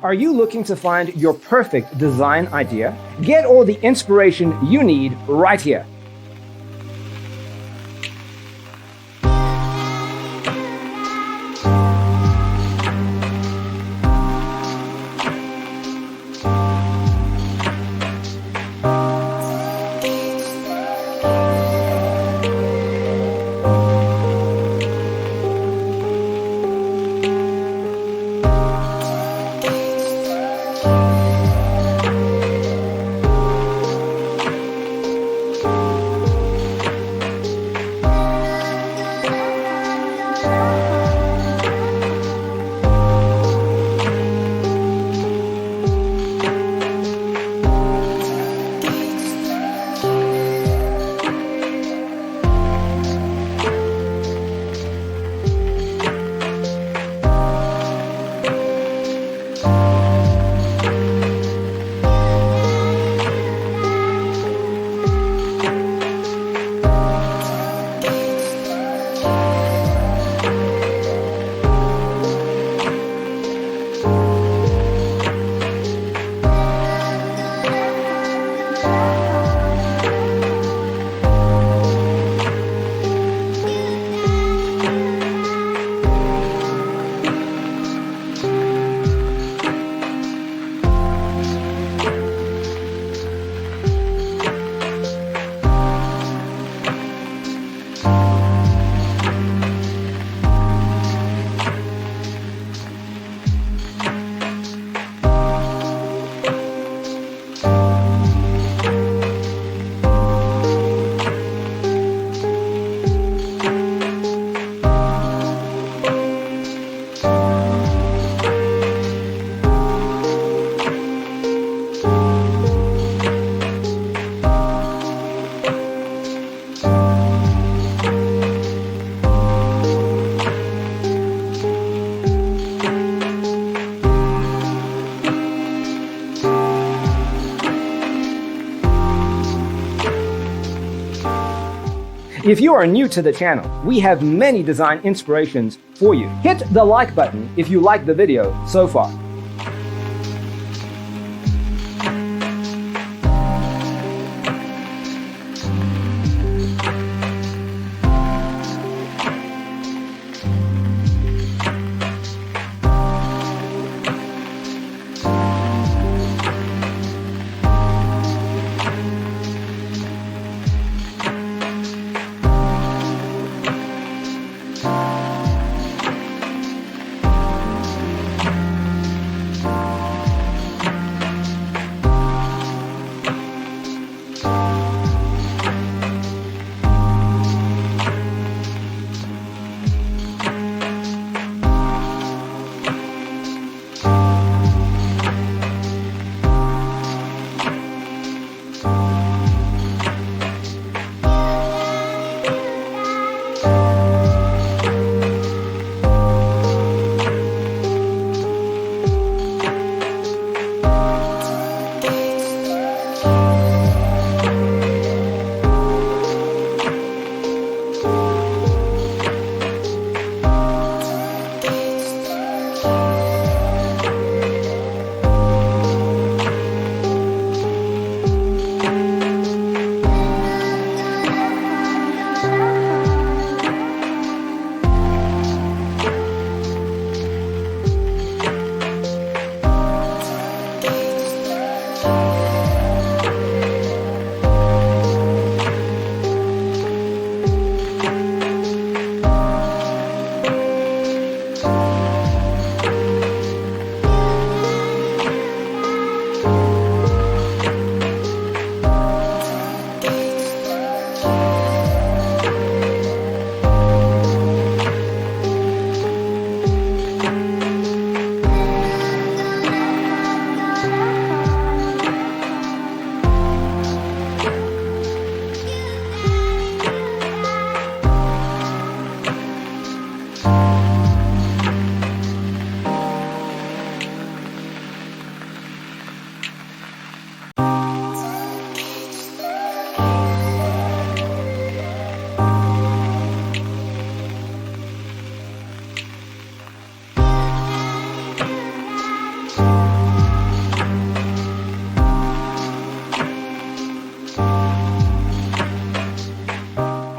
Are you looking to find your perfect design idea? Get all the inspiration you need right here. If you are new to the channel, we have many design inspirations for you. Hit the like button if you like the video so far.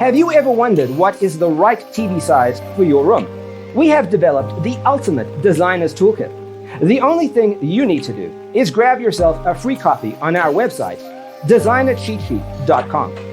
Have you ever wondered what is the right TV size for your room? We have developed the ultimate designer's toolkit. The only thing you need to do is grab yourself a free copy on our website, designercheatsheet.com.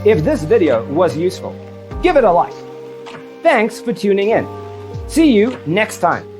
If this video was useful, give it a like. Thanks for tuning in. See you next time.